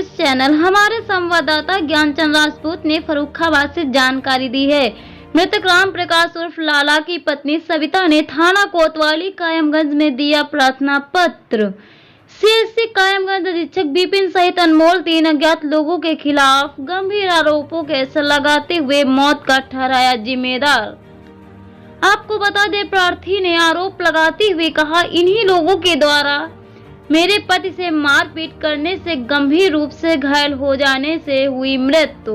News channel. हमारे संवाददाता ज्ञानचंद राजपूत ने फर्रुखाबाद से जानकारी दी है। मृतक राम प्रकाश उर्फ लाला की पत्नी सविता ने थाना कोतवाली कायमगंज में दिया प्रार्थना पत्र। सीएससी कायमगंज अधीक्षक विपिन सहित अनमोल 3 अज्ञात लोगों के खिलाफ गंभीर आरोपों के लगाते हुए मौत का ठहराया जिम्मेदार। आपको बता दें, प्रार्थी ने आरोप लगाते हुए कहा, इन्हीं लोगों के द्वारा मेरे पति से मारपीट करने से गंभीर रूप से घायल हो जाने से हुई मृत्यु।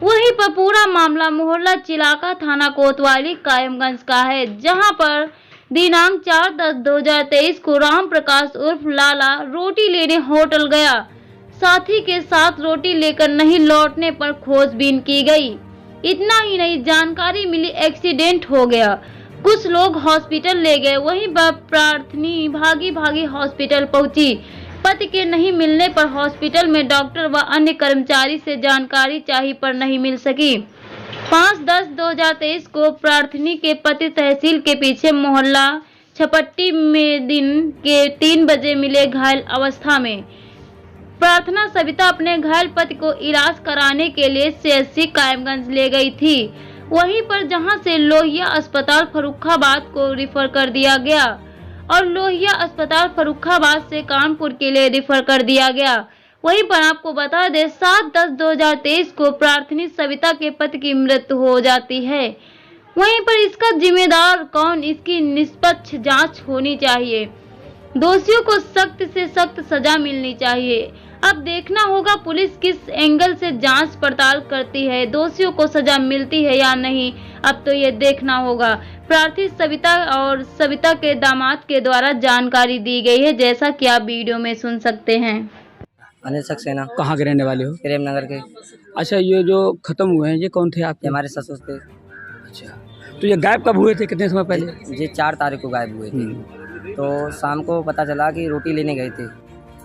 वहीं पर पूरा मामला मोहल्ला चिलाका थाना कोतवाली कायमगंज का है, जहां पर दिनांक 4/10/2023 को राम प्रकाश उर्फ लाला रोटी लेने होटल गया। साथी के साथ रोटी लेकर नहीं लौटने पर खोजबीन की गई। इतना ही नहीं, जानकारी मिली एक्सीडेंट हो गया। कुछ लोग हॉस्पिटल ले गए। वहीं पर प्रार्थनी भागी हॉस्पिटल पहुंची। पति के नहीं मिलने पर हॉस्पिटल में डॉक्टर व अन्य कर्मचारी से जानकारी चाहिए पर नहीं मिल सकी। 5/10/2023 को प्रार्थनी के पति तहसील के पीछे मोहल्ला छपट्टी में दिन के 3 बजे मिले घायल अवस्था में। प्रार्थना सविता अपने घायल पति को इलाज कराने के लिए सीएससी कायमगंज ले गई थी। वहीं पर जहां से लोहिया अस्पताल फर्रुखाबाद को रिफर कर दिया गया और लोहिया अस्पताल फर्रुखाबाद से कानपुर के लिए रिफर कर दिया गया। वहीं पर आपको बता दें, 7/10/2023 को प्रार्थनी सविता के पति की मृत्यु हो जाती है। वहीं पर इसका जिम्मेदार कौन, इसकी निष्पक्ष जांच होनी चाहिए। दोषियों को सख्त से सख्त सजा मिलनी चाहिए। अब देखना होगा पुलिस किस एंगल से जांच पड़ताल करती है, दोषियों को सजा मिलती है या नहीं, अब तो ये देखना होगा। प्रार्थी सविता और सविता के दामाद के द्वारा जानकारी दी गई है, जैसा कि आप वीडियो में सुन सकते हैं। अनिल सक्सेना। कहाँ के रहने वाले हो? प्रेम नगर के। अच्छा, ये जो खत्म हुए हैं ये कौन थे आपके? हमारे ससुर थे। अच्छा, तो ये गायब कब हुए थे, कितने समय पहले? ये 4 तारीख को गायब हुए थे। तो शाम को पता चला कि रोटी लेने गए थे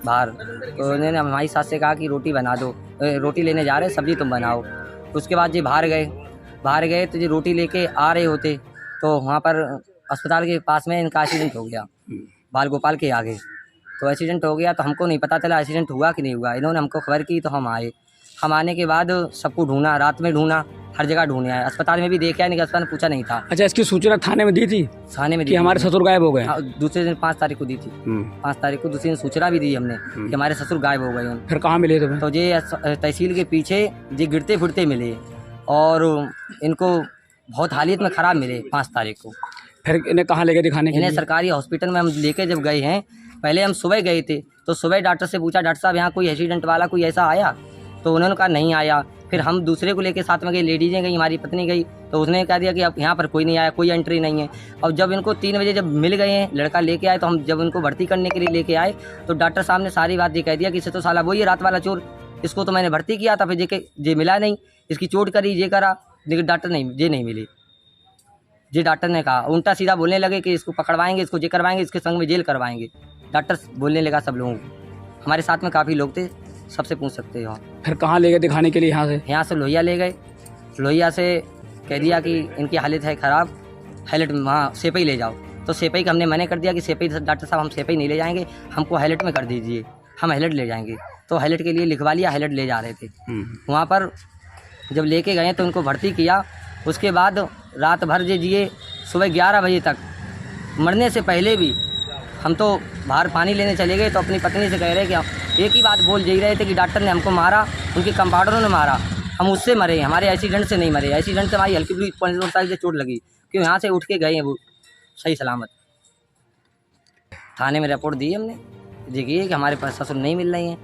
बाहर। तो उन्होंने हमारी सास से कहा कि रोटी बना दो, रोटी लेने जा रहे, सब्जी तुम बनाओ। उसके बाद ये बाहर गए तो ये रोटी लेके आ रहे होते तो वहाँ पर अस्पताल के पास में इनका एक्सीडेंट हो गया, बाल गोपाल के आगे। तो एक्सीडेंट हो गया तो हमको नहीं पता चला एक्सीडेंट हुआ कि नहीं हुआ। इन्होंने हमको खबर की तो हम आए। हम आने के बाद सबको ढूंढा, रात में ढूंढा, हर जगह ढूंढे आए। अस्पताल में भी देखा नहीं, अस्पताल में पूछा नहीं था। अच्छा, इसकी सूचना थाने में दी थी? थाने में दी कि हमारे ससुर गायब हो गए? दूसरे दिन 5 तारीख को दी थी। 5 तारीख को दूसरे दिन सूचना भी दी हमने कि हमारे ससुर गायब हो गए। फिर कहाँ मिले तुम्हें? तो ये तहसील के पीछे ये गिरते फिरते मिले और इनको बहुत हालत में ख़राब मिले 5 तारीख को। फिर इन्हें कहाँ लेके दिखाने के लिए? इन्हें सरकारी हॉस्पिटल में हम लेके जब गए हैं, पहले हम सुबह गए थे तो सुबह डॉक्टर से पूछा, डॉक्टर साहब यहाँ कोई एक्सीडेंट वाला कोई ऐसा आया? तो उन्होंने कहा नहीं आया। फिर हम दूसरे को लेके साथ में गए, लेडीजें गई, हमारी पत्नी गई, तो उसने कह दिया कि अब यहाँ पर कोई नहीं आया, कोई एंट्री नहीं है। और जब इनको 3 बजे जब मिल गए हैं, लड़का लेके आए, तो हम जब इनको भर्ती करने के लिए लेके आए तो डॉक्टर साहब ने सारी बात ये कह दिया कि इसे तो साला वही है रात वाला चोर, इसको तो मैंने भर्ती किया था, फिर ये मिला नहीं, इसकी चोट करी, ये करा, लेकिन डॉक्टर नहीं मिली। जी डॉक्टर ने कहा, उल्टा सीधा बोलने लगे कि इसको पकड़वाएंगे, इसको ये करवाएंगे, इसके संग में जेल करवाएंगे। डॉक्टर बोलने लगा सब लोगों को। हमारे साथ में काफ़ी लोग थे, सबसे पूछ सकते हो। फिर कहाँ ले गए दिखाने के लिए? यहाँ से लोहिया ले गए। लोहिया से कह दिया कि इनकी हालत है ख़राब, हाईलाइट में वहाँ सेपई ले जाओ। तो सेपई का हमने मना कर दिया कि सेपई, डॉक्टर साहब हम सेपई नहीं ले जाएंगे, हमको हाईलाइट में कर दीजिए, हम हाईलाइट ले जाएंगे। तो हाईलाइट के लिए लिखवा लिया, हाईलाइट ले जा रहे थे। वहाँ पर जब लेके गए तो उनको भर्ती किया। उसके बाद रात भर जिए, सुबह 11 बजे तक। मरने से पहले भी हम तो बाहर पानी लेने चले गए तो अपनी पत्नी से कह रहे कि एक ही बात बोल जा रहे थे कि डॉक्टर ने हमको मारा, उनके कंपाउंडरों ने मारा, हम उससे मरे, हमारे एक्सीडेंट से नहीं मरे। एक्सीडेंट से हमारी हल्की बुरी साइड से चोट लगी, क्यों यहाँ से उठ के गए हैं वो सही सलामत। थाने में रिपोर्ट दी हमने, देखिए कि हमारे पास ससुर नहीं मिल रही हैं।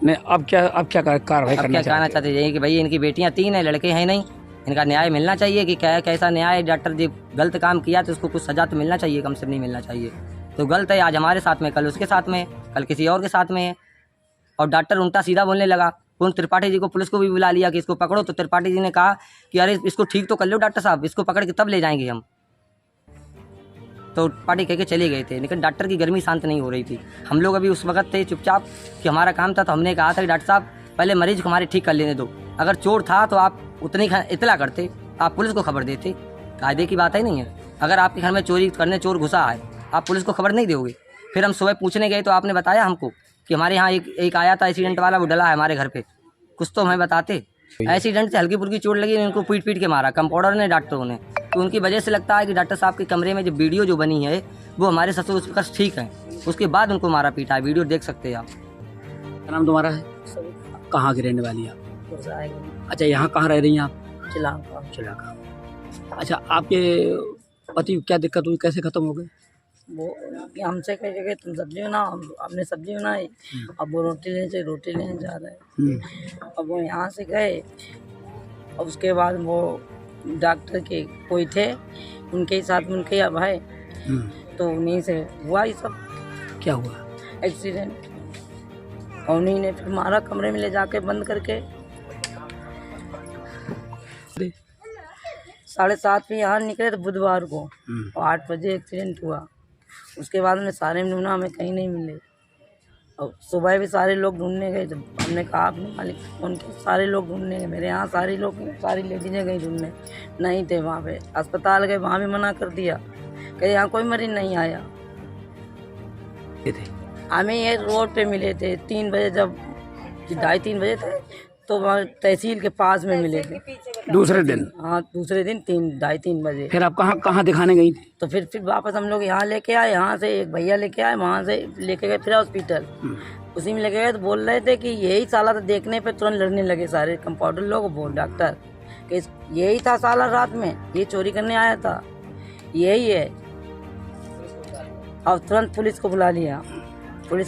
नहीं, अब क्या कार्रवाई करना चाहते हैं कि भाई इनकी बेटियाँ 3 हैं, लड़के हैं नहीं, इनका न्याय मिलना चाहिए। कि क्या कैसा न्याय, डॉक्टर जी गलत काम किया तो उसको कुछ सजा तो मिलना चाहिए, कम से नहीं मिलना चाहिए। तो गलत है, आज हमारे साथ में, कल उसके साथ में, कल किसी और के साथ में है। और डॉक्टर उल्टा सीधा बोलने लगा। उन त्रिपाठी जी को, पुलिस को भी बुला लिया कि इसको पकड़ो। तो त्रिपाठी जी ने कहा कि अरे इसको ठीक तो कर लो डॉक्टर साहब, इसको पकड़ के तब ले जाएंगे हम। तो पार्टी कह के चले गए थे, लेकिन डॉक्टर की गर्मी शांत नहीं हो रही थी। हम लोग अभी उस वक्त थे चुपचाप कि हमारा काम था। तो हमने कहा था कि डॉक्टर साहब पहले मरीज को हमारे ठीक कर लेने दो, अगर चोर था तो आप उतनी इतला करते, आप पुलिस को खबर देते। कायदे की बात है नहीं है, अगर आपके घर में चोरी करने चोर घुसा है, आप पुलिस को खबर नहीं दोगे। फिर हम सुबह पूछने गए तो आपने बताया हमको कि हमारे यहाँ एक आया था एक्सीडेंट वाला, वो डला है हमारे घर पे, कुछ तो हमें बताते। एक्सीडेंट से हल्की फुल्की चोट लगी, उनको पीट के मारा कंपाउंडर ने, डॉक्टरों ने। तो उनकी वजह से लगता है कि डॉक्टर साहब के कमरे में जो वीडियो जो बनी है वो हमारे ससुर उस पर ठीक है, उसके बाद उनको मारा पीटा है, वीडियो देख सकते हैं आप। क्या नाम तुम्हारा है? कहाँ की रहने वाली आप? अच्छा, यहाँ कहाँ रह रही हैं आप? चिलाका। अच्छा, आपके पति को क्या दिक्कत हुई, कैसे खत्म हो गए? वो कि हमसे कह गए तुम सब्जी बनाओ, हमने सब्जी बनाई। अब वो रोटी लेने जा रहे हैं। अब वो यहाँ से गए, और उसके बाद वो डॉक्टर के कोई थे, उनके ही साथ में उनके अब है, तो उन्हीं से हुआ ये सब क्या हुआ? एक्सीडेंट। और उन्हीं ने फिर मारा, कमरे में ले जाके बंद करके। 7:30 पे यहाँ निकले थे बुधवार को, और 8 बजे एक्सीडेंट हुआ। उसके बाद में सारे नमूना हमें कहीं नहीं मिले, और सुबह भी सारे लोग ढूंढने गए। जब हमने कहा अपने मालिक फोन किया, सारे लोग ढूंढने गए, मेरे यहाँ सारी लेडीजें गई ढूंढने, नहीं थे वहाँ पे। अस्पताल गए, वहाँ भी मना कर दिया कि यहाँ कोई मरीज नहीं आया। हमें ये रोड पे मिले थे 3 बजे, जब 2:30-3 बजे थे, तो वहाँ तहसील के पास में मिले थे। दूसरे दिन? हाँ, दूसरे दिन 2:30-3 बजे। फिर आप कहाँ दिखाने गई थी? तो फिर वापस हम लोग यहाँ लेके आए, यहाँ से एक भैया लेके आए, वहाँ से लेके गए फिर हॉस्पिटल। उसी में लेके गए तो बोल रहे थे कि यही साला था। देखने पे तुरंत लड़ने लगे सारे कंपाउंडर लोग, बोल डॉक्टर कि यही था साला, रात में ये चोरी करने आया था, यही है। और तुरंत पुलिस को बुला लिया। पुलिस